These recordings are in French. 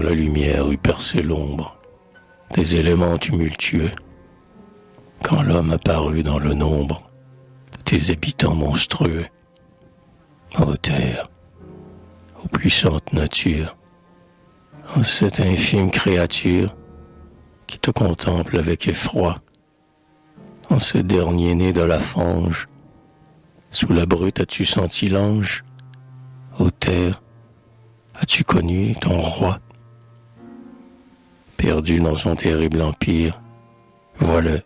la lumière eut percé l'ombre des éléments tumultueux, quand l'homme apparut dans le nombre de tes habitants monstrueux. Ô terre, ô puissante nature, ô cette infime créature qui te contemple avec effroi, en ce dernier né de la fange, sous la brute as-tu senti l'ange? Ô terre, as-tu connu ton roi? Perdu dans son terrible empire, voilà,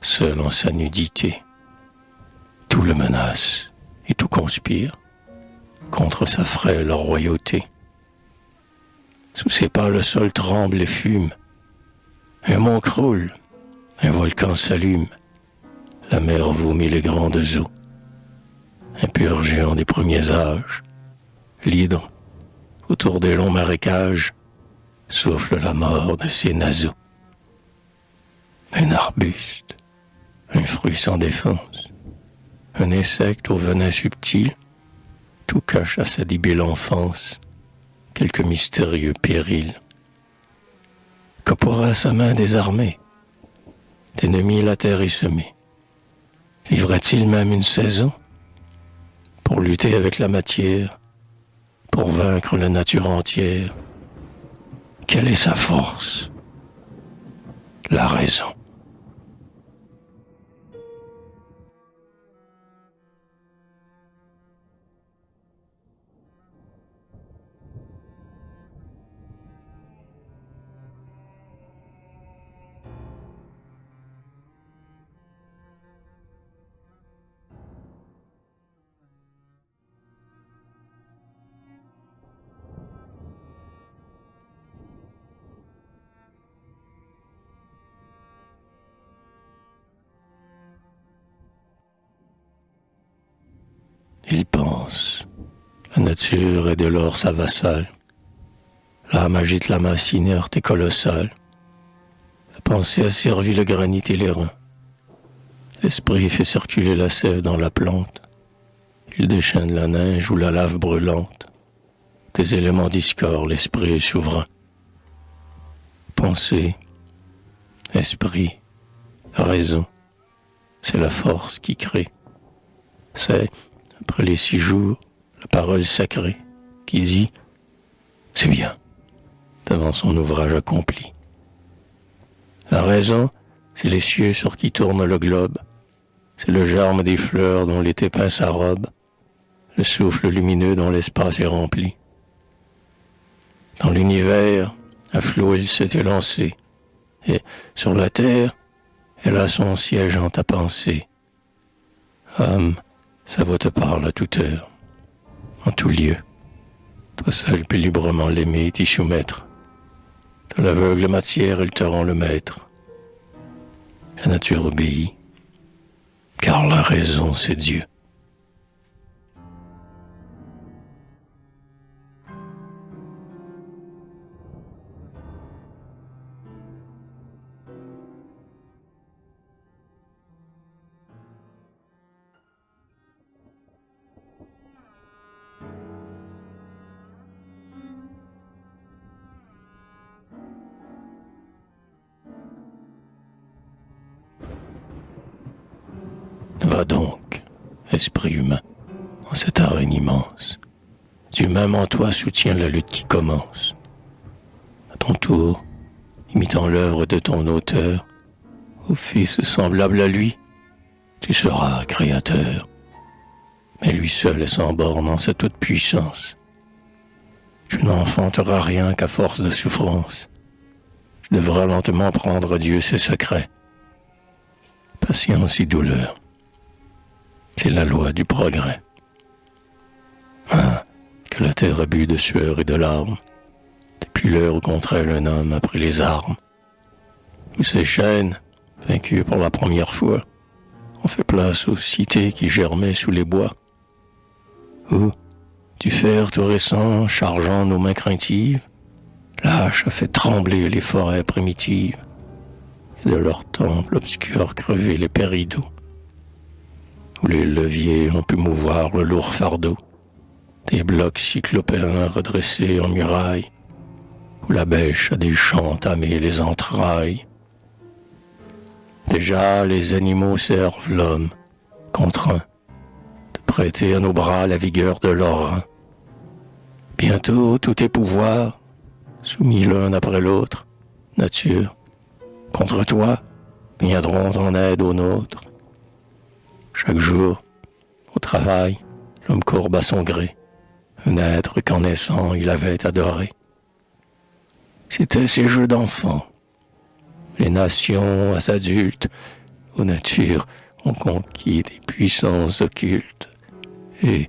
seul en sa nudité. Tout le menace et tout conspire contre sa frêle royauté. Sous ses pas le sol tremble et fume, un mont croule, un volcan s'allume, la mer vomit les grandes eaux. Un pur géant des premiers âges, l'hydre, autour des longs marécages, souffle la mort de ses naseaux. Un arbuste, un fruit sans défense, un insecte au venin subtil, tout cache à sa débile enfance quelque mystérieux péril. Qu'aura sa main désarmée, d'ennemis la terre est semée. Vivra-t-il même une saison pour lutter avec la matière, pour vaincre la nature entière? Quelle est sa force? La raison. Il pense. La nature est dès lors sa vassale. L'âme agite la masse inerte et colossale. La pensée asservit le granit et les reins. L'esprit fait circuler la sève dans la plante. Il déchaîne la neige ou la lave brûlante. Des éléments discordent, l'esprit est souverain. Pensée, esprit, raison, c'est la force qui crée. C'est, après les 6 jours, la parole sacrée qui dit « c'est bien » devant son ouvrage accompli. La raison, c'est les cieux sur qui tourne le globe, c'est le germe des fleurs dont l'été peint sa robe, le souffle lumineux dont l'espace est rempli. Dans l'univers, à flot elle s'est élancée, et sur la terre, elle a son siège en ta pensée. Âme, sa voix te parle à toute heure, en tout lieu. Toi seul peux librement l'aimer et t'y soumettre. De l'aveugle matière, elle te rend le maître. La nature obéit, car la raison, c'est Dieu. Va donc, esprit humain, en cette arène immense. Dieu même en toi soutient la lutte qui commence. À ton tour, imitant l'œuvre de ton auteur, ô fils semblable à lui, tu seras créateur. Mais lui seul est sans borne en sa toute puissance. Tu n'enfanteras rien qu'à force de souffrance. Tu devras lentement prendre à Dieu ses secrets. Patience et douleur. C'est la loi du progrès. Ah, que la terre a bu de sueur et de larmes, depuis l'heure où contre elle un homme a pris les armes. Où ces chaînes, vaincues pour la première fois, ont fait place aux cités qui germaient sous les bois. Où, du fer tout récent chargeant nos mains craintives, l'âche a fait trembler les forêts primitives, et de leurs temples obscurs crever les péridots, où les leviers ont pu mouvoir le lourd fardeau des blocs cyclopéens redressés en murailles, où la bêche a des champs entamés les entrailles. Déjà les animaux servent l'homme, contraint de prêter à nos bras la vigueur de leurs reins. Bientôt tous tes pouvoirs, soumis l'un après l'autre, nature, contre toi, viendront en aide aux nôtres. Chaque jour, au travail, l'homme courbe à son gré, un être qu'en naissant il avait adoré. C'étaient ces jeux d'enfants. Les nations, à adultes, aux natures, ont conquis des puissances occultes, et,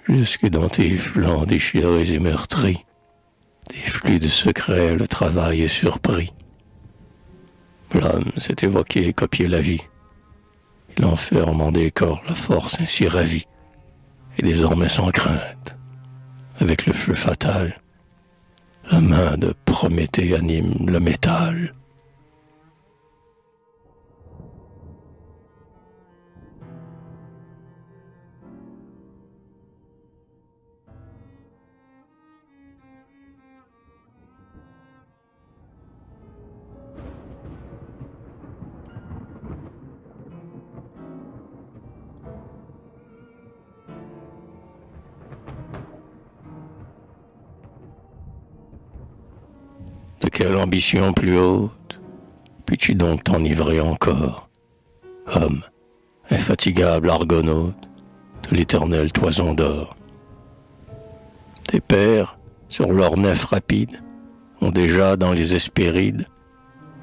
jusque dans tes flancs déchirés et meurtris, des flux de secrets le travail est surpris. L'homme s'est évoqué et copié la vie. Il enferme en décor la force ainsi ravie, et désormais sans crainte, avec le feu fatal, la main de Prométhée anime le métal. De quelle ambition plus haute puis-tu donc t'enivrer encore, homme, infatigable argonaute de l'éternelle toison d'or? Tes pères, sur leur nef rapide, ont déjà dans les Hespérides,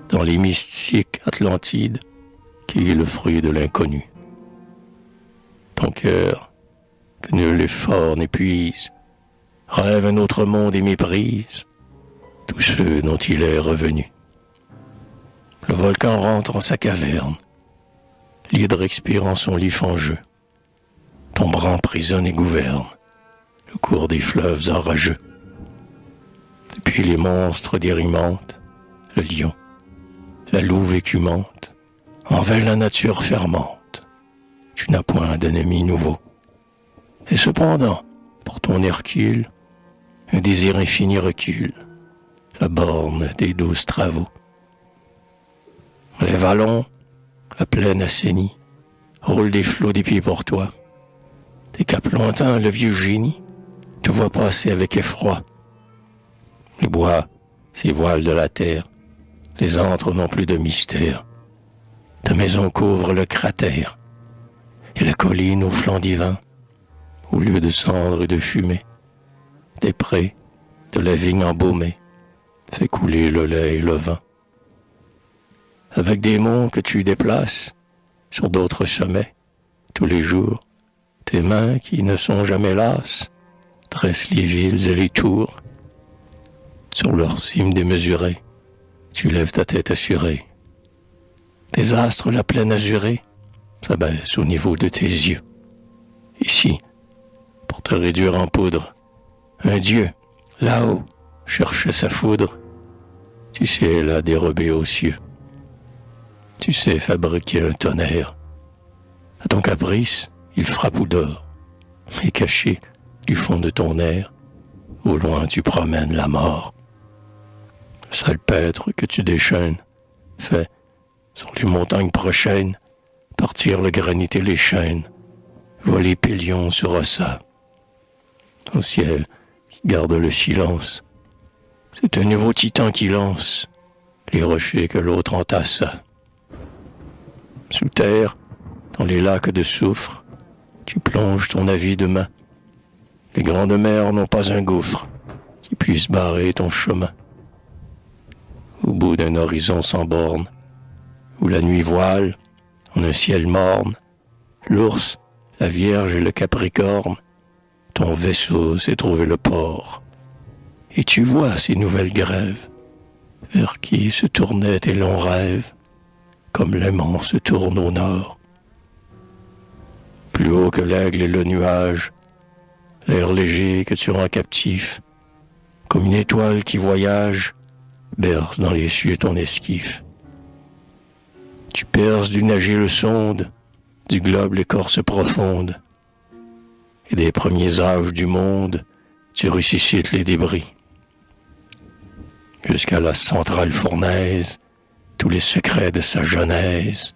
dans les mystiques Atlantides, qui est le fruit de l'inconnu. Ton cœur, que nul effort n'épuise, rêve un autre monde et méprise tous ceux dont il est revenu. Le volcan rentre en sa caverne, l'hydre expire en son lit fangeux. Ton bras emprisonne et gouverne le cours des fleuves orageux. Depuis les monstres d'Érimente, le lion, la louve écumante, envers la nature fermente, tu n'as point d'ennemi nouveau. Et cependant, pour ton Hercule, un désir infini recule la borne des 12 travaux. Les vallons, la plaine assainie, roulent des flots d'épis pour toi. Des caps lointains, le vieux génie, te voit passer avec effroi. Les bois, ces voiles de la terre, les antres n'ont plus de mystère. Ta maison couvre le cratère, et la colline au flanc divin, au lieu de cendres et de fumée, des prés, de la vigne embaumée, fait couler le lait et le vin. Avec des monts que tu déplaces sur d'autres sommets, tous les jours, tes mains qui ne sont jamais lasses dressent les villes et les tours. Sur leurs cimes démesurées, tu lèves ta tête assurée. Tes astres, la plaine azurée, s'abaissent au niveau de tes yeux. Ici, pour te réduire en poudre, un dieu, là-haut, cherchait sa foudre. Tu sais la dérober aux cieux. Tu sais fabriquer un tonnerre. À ton caprice, il frappe ou dort. Et caché du fond de ton air, au loin tu promènes la mort. Le salpêtre que tu déchaînes fait, sur les montagnes prochaines, partir le granit et les chênes, voler Pélion sur Ossa. Ton ciel qui garde le silence, c'est un nouveau titan qui lance les rochers que l'autre entassa. Sous terre, dans les lacs de soufre, tu plonges ton avide main. Les grandes mers n'ont pas un gouffre qui puisse barrer ton chemin. Au bout d'un horizon sans borne, où la nuit voile, en un ciel morne, l'ours, la vierge et le capricorne, ton vaisseau s'est trouvé le port. Et tu vois ces nouvelles grèves, vers qui se tournaient tes longs rêves, comme l'aimant se tourne au nord. Plus haut que l'aigle et le nuage, l'air léger que tu rends captif, comme une étoile qui voyage, berce dans les cieux ton esquif. Tu perces du agile sonde, du globe l'écorce profonde, et des premiers âges du monde, tu ressuscites les débris. jusqu'à la centrale fournaise, tous les secrets de sa genèse.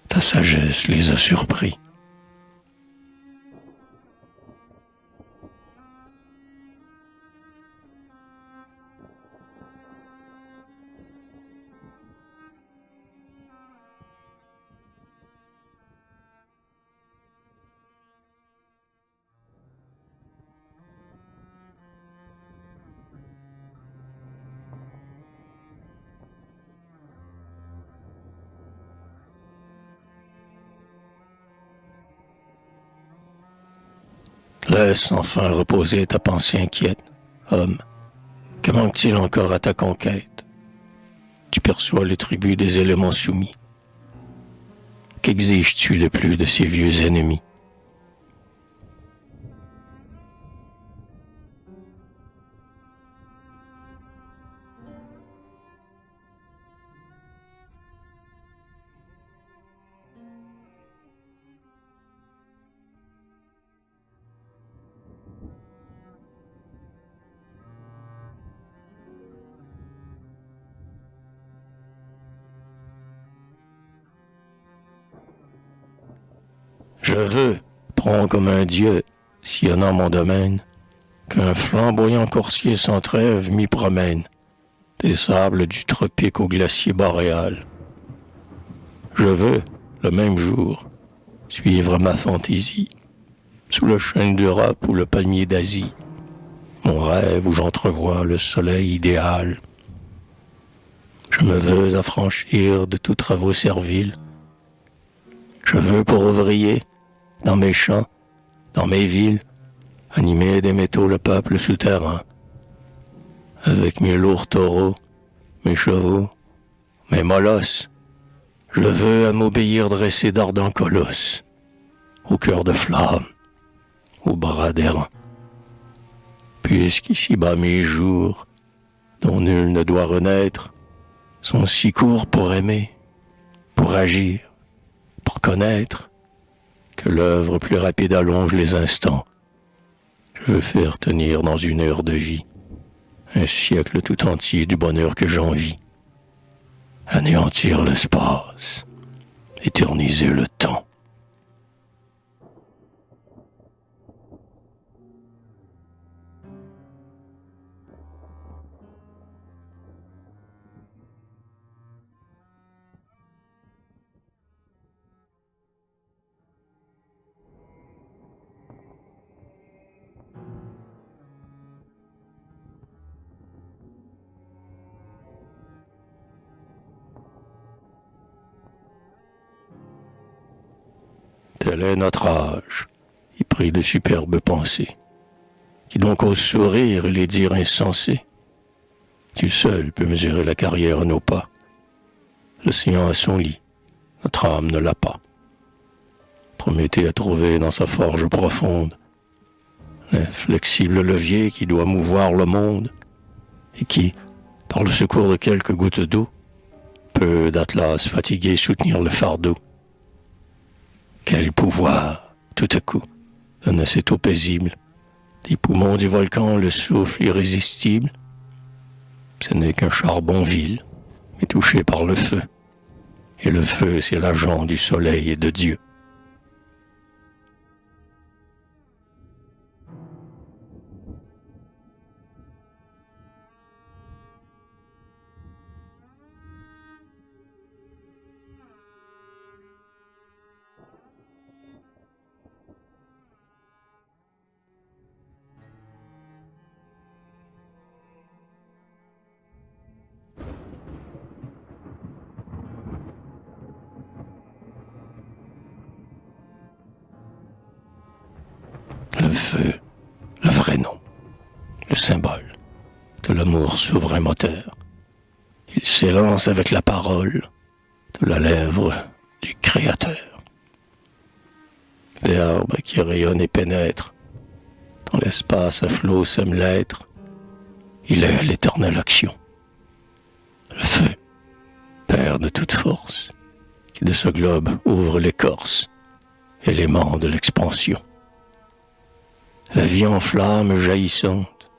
Ta sagesse les a surpris. Laisse enfin reposer ta pensée inquiète, homme. Que manque-t-il encore à ta conquête? Tu perçois le tribut des éléments soumis. Qu'exiges-tu de plus de ces vieux ennemis? Je veux, prompt comme un dieu, sillonnant mon domaine, qu'un flamboyant coursier sans trêve m'y promène, des sables du tropique au glacier boréal. Je veux, le même jour, suivre ma fantaisie, sous le chêne d'Europe ou le palmier d'Asie, mon rêve où j'entrevois le soleil idéal. Je me veux affranchir de tous travaux serviles. Je veux pour ouvrier, dans mes champs, dans mes villes, animer des métaux le peuple souterrain. Avec mes lourds taureaux, mes chevaux, mes molosses, je veux à m'obéir dresser d'ardents colosses, au cœur de flamme, au bras d'airain. Puisqu'ici-bas mes jours, dont nul ne doit renaître, sont si courts pour aimer, pour agir, pour connaître, que l'œuvre plus rapide allonge les instants. Je veux faire tenir dans une heure de vie un siècle tout entier du bonheur que j'envie. Anéantir l'espace, éterniser le temps. Tel est notre âge, y pris de superbes pensées, qui donc ose sourire et les dire insensés. Tu seul peux mesurer la carrière à nos pas. L'océan a son lit, notre âme ne l'a pas. Prométhée a trouvé dans sa forge profonde l'inflexible levier qui doit mouvoir le monde et qui, par le secours de quelques gouttes d'eau, peut d'Atlas fatigué soutenir le fardeau. Quel pouvoir, tout à coup, donne à cette eau paisible, des poumons du volcan le souffle irrésistible. Ce n'est qu'un charbon vil, mais touché par le feu. Et le feu, c'est l'agent du soleil et de Dieu. Le feu, le vrai nom, le symbole de l'amour souverain moteur. Il s'élance avec la parole de la lèvre du Créateur. Verbe qui rayonne et pénètre, dans l'espace à flot sème l'être, il est l'éternelle action. Le feu, père de toute force, qui de ce globe ouvre l'écorce, élément de l'expansion. La vie en flamme jaillissante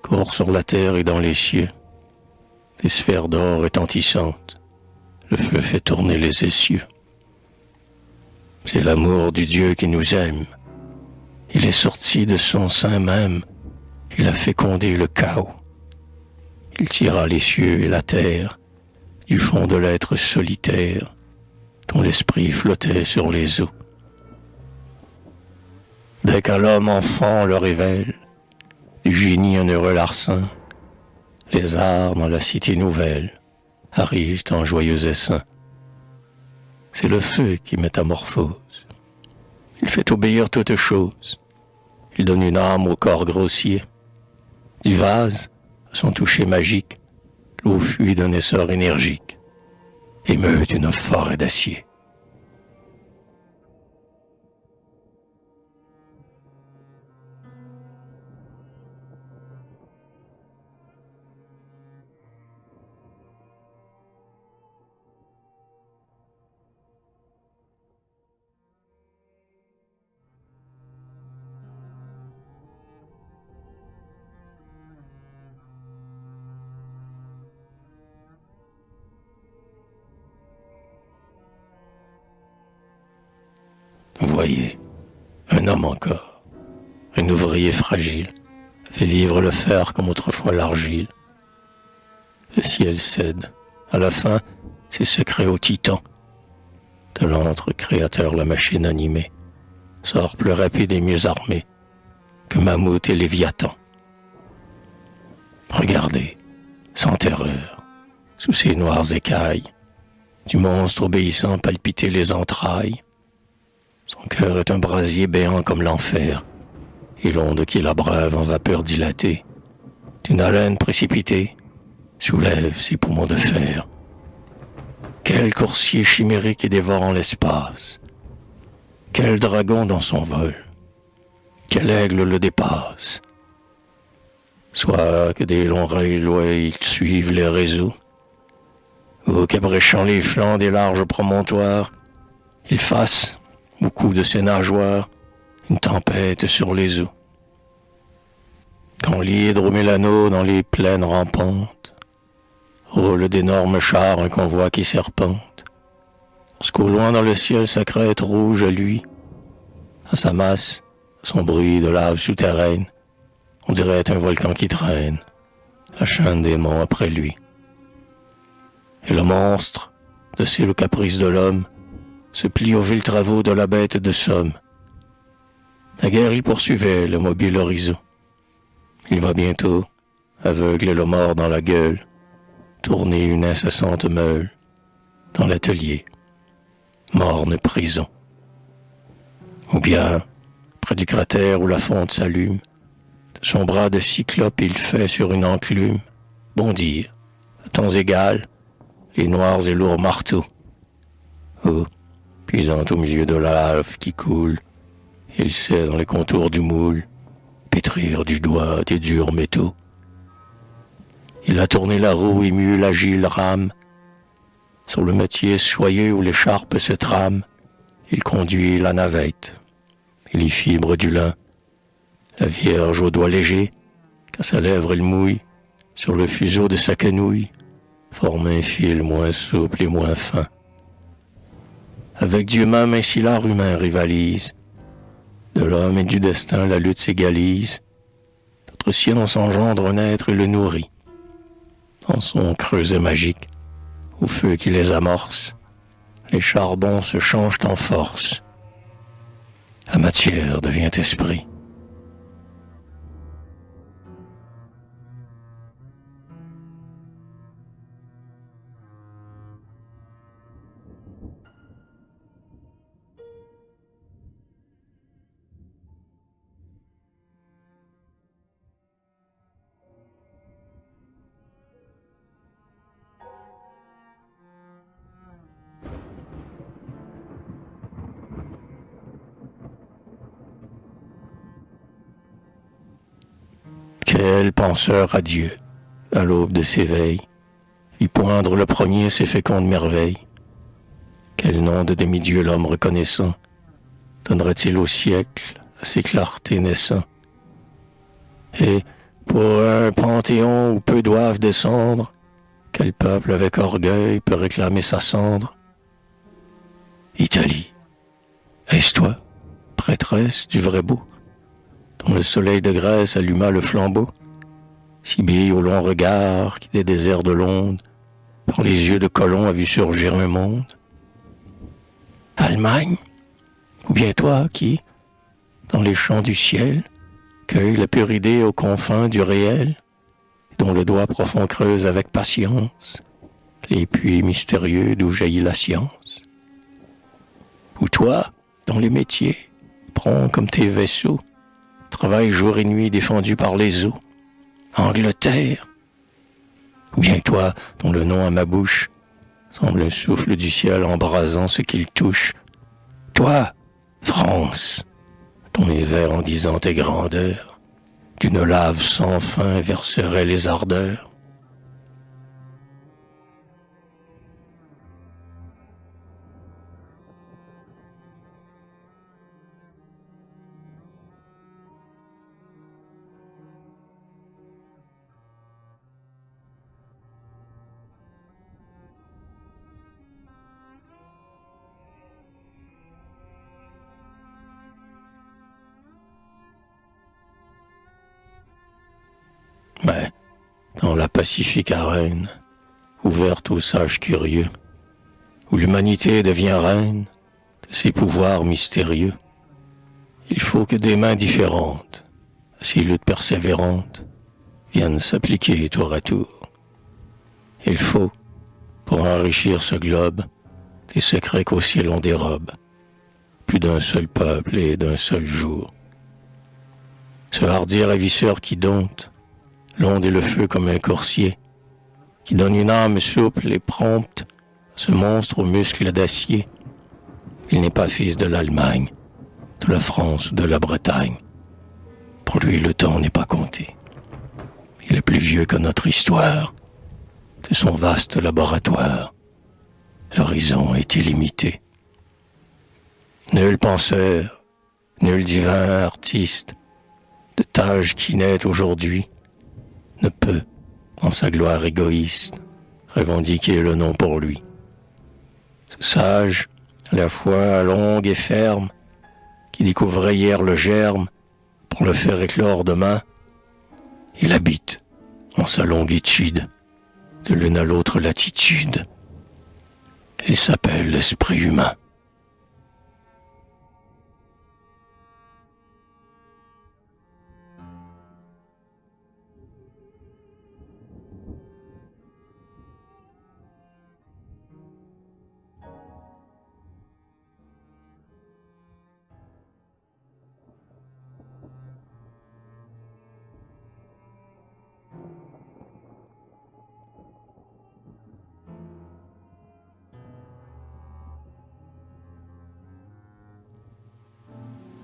court sur la terre et dans les cieux. des sphères d'or retentissantes, le feu fait tourner les essieux. C'est l'amour du Dieu qui nous aime. Il est sorti de son sein même, il a fécondé le chaos. Il tira les cieux et la terre du fond de l'être solitaire dont l'esprit flottait sur les eaux. Dès qu'à l'homme enfant le révèle, du génie un heureux larcin, les arts dans la cité nouvelle arrivent en joyeux essaim. C'est le feu qui métamorphose. Il fait obéir toutes choses. Il donne une âme au corps grossier. Du vase, à son toucher magique, l'eau fuit d'un essor énergique, émeut d'une forêt d'acier. Vous voyez, un homme encore, un ouvrier fragile, fait vivre le fer comme autrefois l'argile. Le ciel cède. À la fin, ses secrets au titan. De l'antre créateur la machine animée sort plus rapide et mieux armée que Mammouth et Léviathan. Regardez, sans terreur, sous ces noires écailles, du monstre obéissant palpiter les entrailles. Son cœur est un brasier béant comme l'enfer, et l'onde qui l'abreuve en vapeur dilatée, d'une haleine précipitée, soulève ses poumons de fer. Quel coursier chimérique et dévorant l'espace, quel dragon dans son vol, quel aigle le dépasse. Soit que des longs railways suivent les réseaux, ou qu'abréchant les flancs des larges promontoires, il fasse, au coup de ses nageoires, une tempête sur les eaux. Quand l'hydre au mélano dans les plaines rampantes, roule d'énormes chars un convoi qui serpente, lorsqu'au loin dans le ciel sa crête rouge à lui, à sa masse, à son bruit de lave souterraine, on dirait un volcan qui traîne, la chaîne des monts après lui. Et le monstre, docile aux caprices de l'homme, se plie aux vils travaux de la bête de somme. Naguère il poursuivait le mobile horizon. Il va bientôt, aveugle le mort dans la gueule, tourner une incessante meule dans l'atelier, morne prison. Ou bien, près du cratère où la fonte s'allume, de son bras de cyclope il fait sur une enclume bondir, à temps égal, les noirs et lourds marteaux. Oh, puisant au milieu de la lave qui coule, il sait dans les contours du moule pétrir du doigt des durs métaux. Il a tourné la roue et mue l'agile rame. Sur le métier soyeux où l'écharpe se trame, il conduit la navette et les fibres du lin. La vierge aux doigts légers, qu'à sa lèvre elle mouille, sur le fuseau de sa quenouille, forme un fil moins souple et moins fin. Avec Dieu même ainsi l'art humain rivalise. De l'homme et du destin la lutte s'égalise. Notre science engendre un être et le nourrit. Dans son creuset magique, au feu qui les amorce, les charbons se changent en force. La matière devient esprit. Quel penseur à Dieu, à l'aube de ses veilles, vit poindre le premier ses fécondes merveilles. Quel nom de demi-dieu l'homme reconnaissant donnerait-il au siècle à ses clartés naissant? Et pour un panthéon où peu doivent descendre, Quel peuple avec orgueil peut réclamer sa cendre? Italie, est-ce toi, prêtresse du vrai beau, dont le soleil de Grèce alluma le flambeau? Sibylle au long regard qui des déserts de l'onde, par les yeux de Colomb a vu surgir un monde? Allemagne, ou bien toi qui, dans les champs du ciel, cueille la pure idée aux confins du réel, dont le doigt profond creuse avec patience les puits mystérieux d'où jaillit la science? Ou toi, dont les métiers, prompts comme tes vaisseaux, travaillent jour et nuit défendus par les eaux? Angleterre, ou bien toi, dont le nom à ma bouche semble un souffle du ciel embrasant ce qu'il touche? Toi, France, dont mes vers en disant tes grandeurs, d'une lave sans fin verseraient les ardeurs? Mais, dans la pacifique arène, ouverte aux sages curieux, où l'humanité devient reine de ses pouvoirs mystérieux, il faut que des mains différentes, à ces luttes persévérantes, viennent s'appliquer tour à tour. Il faut, pour enrichir ce globe, des secrets qu'au ciel on dérobe, plus d'un seul peuple et d'un seul jour. Ce hardi ravisseur qui dompte l'onde et le feu comme un coursier, qui donne une âme souple et prompte à ce monstre aux muscles d'acier. Il n'est pas fils de l'Allemagne, de la France ou de la Bretagne. Pour lui, le temps n'est pas compté. Il est plus vieux que notre histoire, de son vaste laboratoire. L'horizon est illimité. Nul penseur, nul divin artiste, de tâche qui naît aujourd'hui, ne peut, en sa gloire égoïste, revendiquer le nom pour lui. Ce sage, à la fois longue et ferme, qui découvrait hier le germe pour le faire éclore demain, il habite, en sa longue étude, de l'une à l'autre latitude. Il s'appelle l'esprit humain.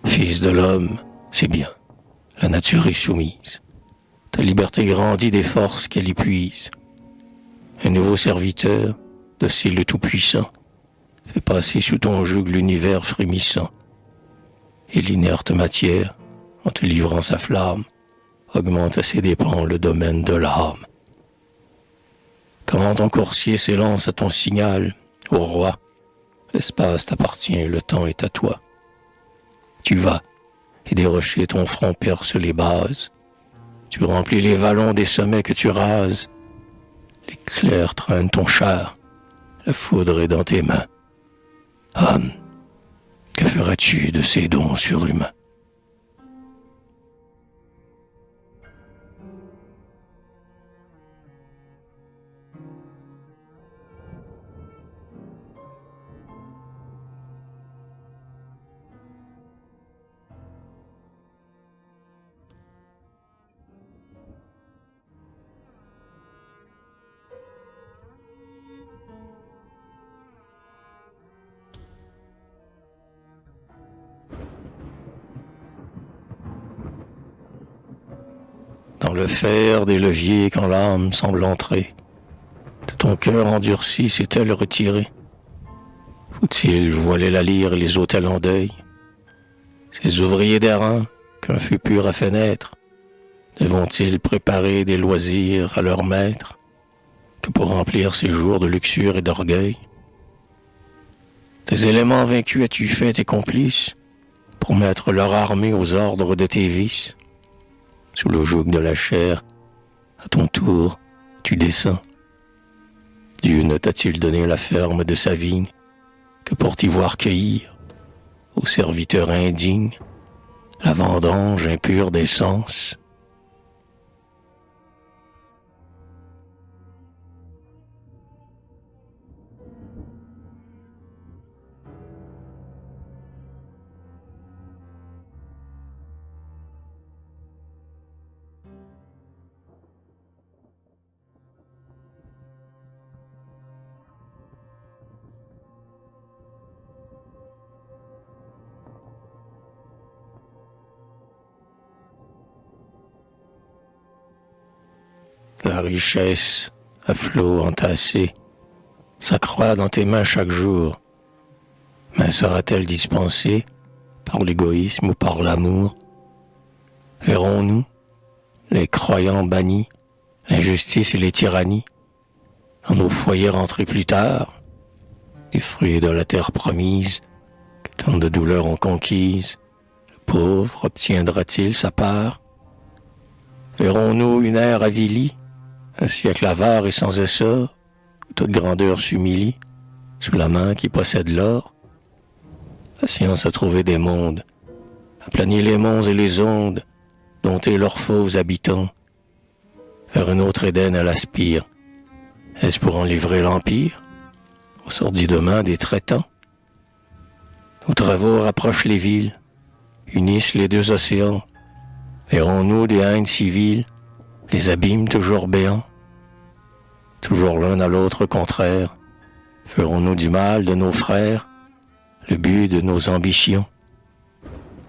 Fils de l'homme, c'est bien, la nature est soumise. Ta liberté grandit des forces qu'elle épuise. Un nouveau serviteur, docile le Tout-Puissant, fait passer sous ton joug l'univers frémissant. Et l'inerte matière, en te livrant sa flamme, augmente à ses dépens le domaine de l'âme. Quand ton coursier s'élance à ton signal, ô roi, l'espace t'appartient, le temps est à toi. Tu vas, et des rochers ton front perce les bases. Tu remplis les vallons des sommets que tu rases. L'éclair traîne ton char, la foudre est dans tes mains. Homme, que feras-tu de ces dons surhumains? Dans le fer des leviers quand l'âme semble entrer, de ton cœur endurci s'est-elle retirée? Faut-il voiler la lyre et les autels en deuil? Ces ouvriers d'airain qu'un feu pur a fait naître, ne vont-ils préparer des loisirs à leur maître? que pour remplir ses jours de luxure et d'orgueil. Tes éléments vaincus as-tu fait tes complices pour mettre leur armée aux ordres de tes vices? Sous le joug de la chair, à ton tour, tu descends. Dieu ne t'a-t-il donné la ferme de sa vigne que pour t'y voir cueillir, aux serviteurs indignes, la vendange impure d'essence? La richesse, à flots entassés, s'accroît dans tes mains chaque jour. Mais sera-t-elle dispensée par l'égoïsme ou par l'amour? Verrons-nous, les croyants bannis, l'injustice et les tyrannies, dans nos foyers rentrés plus tard, les fruits de la terre promise, que tant de douleurs ont conquise, le pauvre obtiendra-t-il sa part? Verrons-nous une ère avilie, un siècle avare et sans essor, où toute grandeur s'humilie, sous la main qui possède l'or? La science a trouvé des mondes, aplani les monts et les ondes, dompté leurs fauves habitants. Vers un autre Éden elle aspire. Est-ce pour en livrer l'empire aux sordides mains des traitants? Nos travaux rapprochent les villes, unissent les deux océans. Verrons-nous des haines civiles, les abîmes toujours béants? Toujours l'un à l'autre contraire, ferons-nous du mal de nos frères, le but de nos ambitions?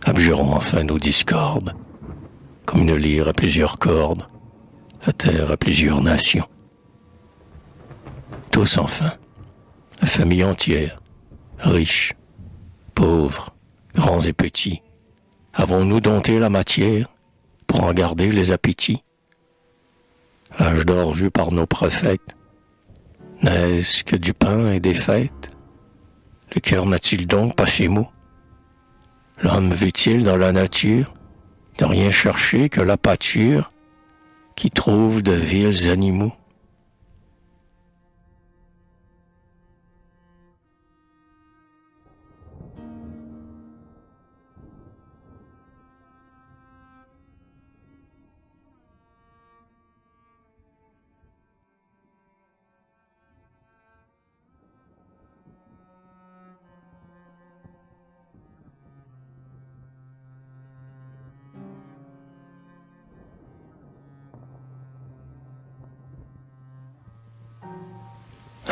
Abjurons enfin nos discordes, comme une lyre à plusieurs cordes, la terre à plusieurs nations. Tous enfin, la famille entière, riches, pauvres, grands et petits, avons-nous dompté la matière pour en garder les appétits? L'âge d'or vu par nos prophètes, n'est-ce que du pain et des fêtes? Le cœur n'a-t-il donc pas ces mots? L'homme veut-il dans la nature ne rien chercher que la pâture qui trouve de vils animaux?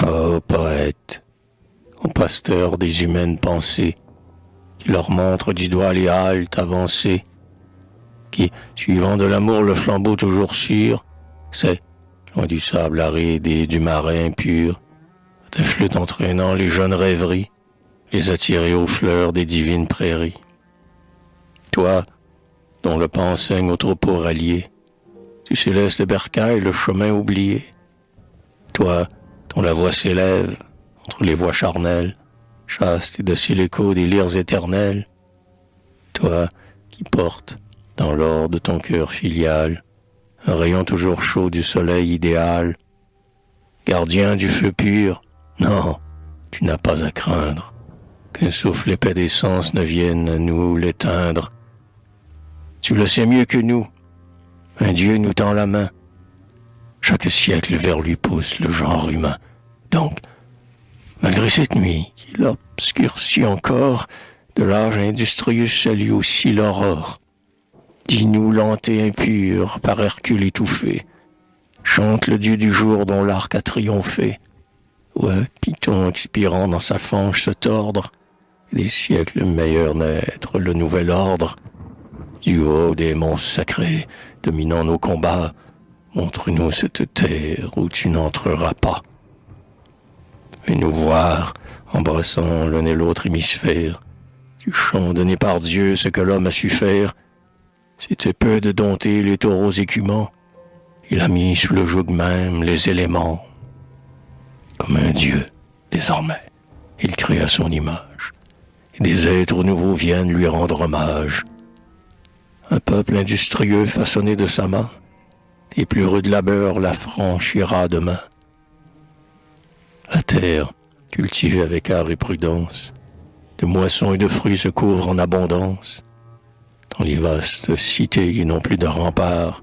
Ô poète, ô pasteur des humaines pensées, qui leur montre du doigt les haltes avancées, qui, suivant de l'amour le flambeau toujours sûr, c'est, loin du sable aride et du marin impur, tes flûtes entraînant les jeunes rêveries, les attirer aux fleurs des divines prairies. Toi, dont le pan saigne au troupeau rallié, tu célestes bercailles le chemin oublié. Toi, dont la voix s'élève entre les voix charnelles, chaste et docile écho des lyres éternels. Toi, qui portes, dans l'or de ton cœur filial, un rayon toujours chaud du soleil idéal, gardien du feu pur, non, tu n'as pas à craindre qu'un souffle épais d'essence ne vienne à nous l'éteindre. Tu le sais mieux que nous, un Dieu nous tend la main. Chaque siècle vers lui pousse le genre humain. Donc, malgré cette nuit qui l'obscurcit encore, de l'âge industrieux salue aussi l'aurore. Dis-nous lente et impure, par Hercule étouffé, chante le dieu du jour dont l'arc a triomphé. Ouais, Python expirant dans sa fange se tordre, des siècles meilleurs naître le nouvel ordre. Du haut des monstres sacrés, dominant nos combats, montre-nous cette terre où tu n'entreras pas. Fais-nous voir, embrassant l'un et l'autre hémisphère, du chant donné par Dieu ce que l'homme a su faire. C'était peu de dompter les taureaux écumants, il a mis sous le joug même les éléments, Comme un Dieu, désormais, il crée à son image, et des êtres nouveaux viennent lui rendre hommage. Un peuple industrieux façonné de sa main, et plus rude labeur la franchira demain. La terre, cultivée avec art et prudence, de moissons et de fruits se couvre en abondance. Dans les vastes cités qui n'ont plus de remparts,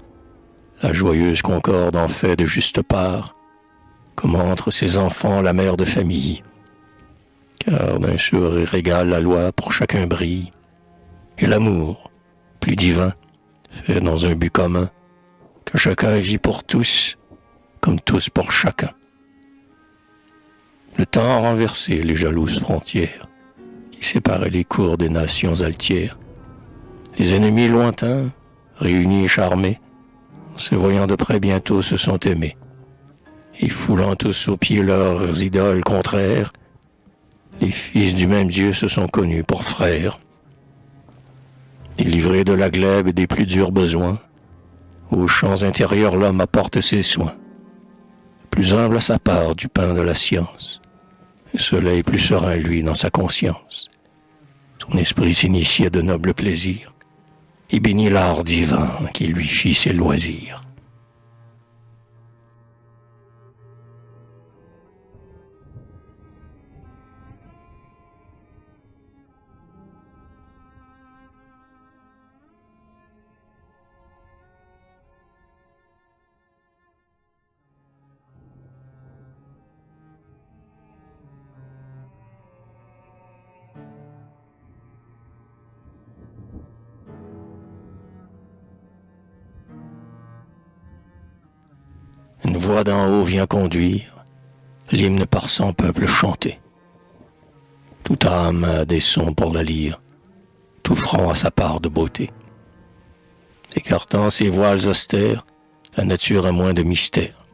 la joyeuse concorde en fait de juste part, comme entre ses enfants la mère de famille. Car d'un sourire égal la loi pour chacun brille, et l'amour, plus divin, fait dans un but commun, que chacun vit pour tous, comme tous pour chacun. Le temps a renversé les jalouses frontières, qui séparaient les cours des nations altières. Les ennemis lointains, réunis et charmés, en se voyant de près bientôt se sont aimés. Et foulant tous aux pieds leurs idoles contraires, les fils du même Dieu se sont connus pour frères. Délivré de la glèbe et des plus durs besoins, aux champs intérieurs l'homme apporte ses soins. Plus humble à sa part du pain de la science, le soleil plus serein lui dans sa conscience. Son esprit s'initie à de nobles plaisirs, et bénit l'art divin qui lui fit ses loisirs. Une voix d'en haut vient conduire l'hymne par son peuple chanté. Toute âme a des sons pour la lire, tout front a sa part de beauté. Écartant ses voiles austères, la nature a moins de mystère.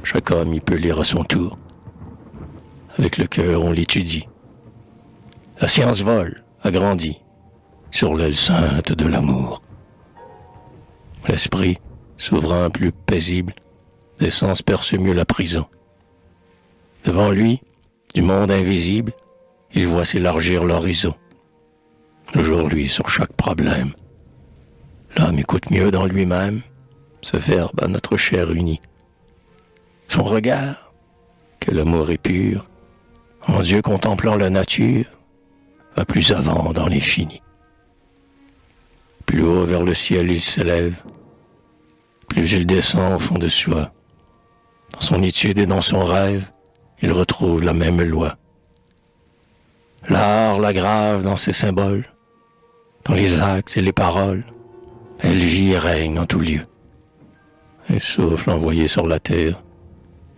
Chaque homme y peut lire à son tour. Avec le cœur on l'étudie. La science vole, agrandit, sur l'aile sainte de l'amour. L'esprit, souverain plus paisible, des sens perce mieux la prison. Devant lui, du monde invisible, il voit s'élargir l'horizon. Le jour, lui, sur chaque problème. L'homme écoute mieux dans lui-même, ce verbe à notre chair unie. Son regard, que l'amour est pur, en Dieu contemplant la nature, va plus avant dans l'infini. Plus haut vers le ciel il s'élève, plus il descend au fond de soi. Dans son étude et dans son rêve, il retrouve la même loi. L'art l'aggrave dans ses symboles, dans les actes et les paroles. Elle vit et règne en tout lieu. Un souffle envoyé sur la terre,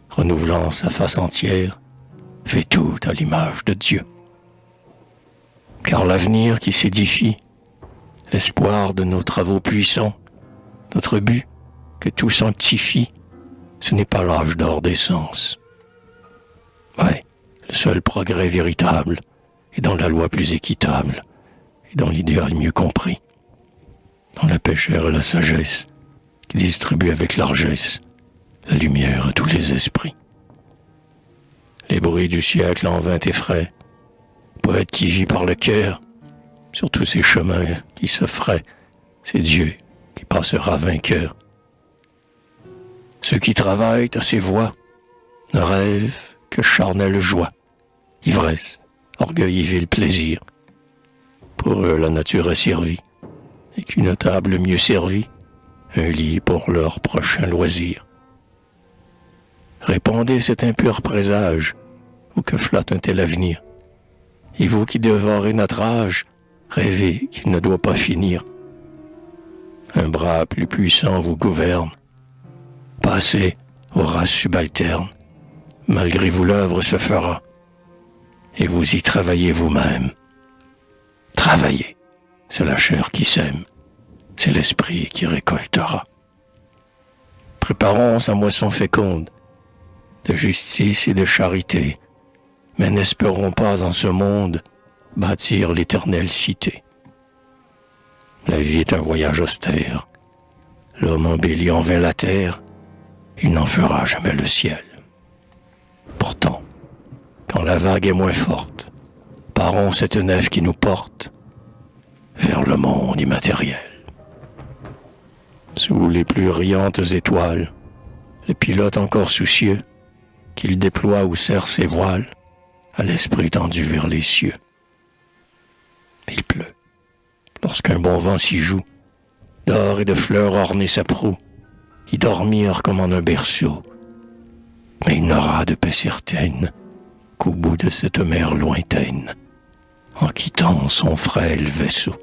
renouvelant sa face entière, fait tout à l'image de Dieu. Car l'avenir qui s'édifie, l'espoir de nos travaux puissants, notre but que tout sanctifie, ce n'est pas l'âge d'or des sens. Ouais, le seul progrès véritable est dans la loi plus équitable et dans l'idéal mieux compris, dans la pécheur et la sagesse qui distribue avec largesse la lumière à tous les esprits. Les bruits du siècle en vain effraient, poète qui vit par le cœur, sur tous ces chemins qui se feraient, c'est Dieu qui passera vainqueur. Ceux qui travaillent à ces voies ne rêvent que charnelle joie, ivresse, orgueil et vil plaisir. Pour eux la nature est servie, et qu'une table mieux servie, un lit pour leur prochain loisir. Répandez cet impur présage, ou que flatte un tel avenir. Et vous qui dévorez notre âge, rêvez qu'il ne doit pas finir. Un bras plus puissant vous gouverne. Passez aux races subalternes. Malgré vous l'œuvre se fera. Et vous y travaillez vous-même. Travaillez, c'est la chair qui sème, c'est l'esprit qui récoltera. Préparons sa moisson féconde, de justice et de charité, mais n'espérons pas en ce monde bâtir l'éternelle cité. La vie est un voyage austère, l'homme embellit en vain la terre, il n'en fera jamais le ciel. Pourtant, quand la vague est moins forte, parons cette nef qui nous porte vers le monde immatériel. Sous les plus riantes étoiles, le pilote encore soucieux, qu'il déploie ou serre ses voiles, à l'esprit tendu vers les cieux. Il pleut, lorsqu'un bon vent s'y joue, d'or et de fleurs orner sa proue, y dormir comme en un berceau. Mais il n'aura de paix certaine qu'au bout de cette mer lointaine, en quittant son frêle vaisseau.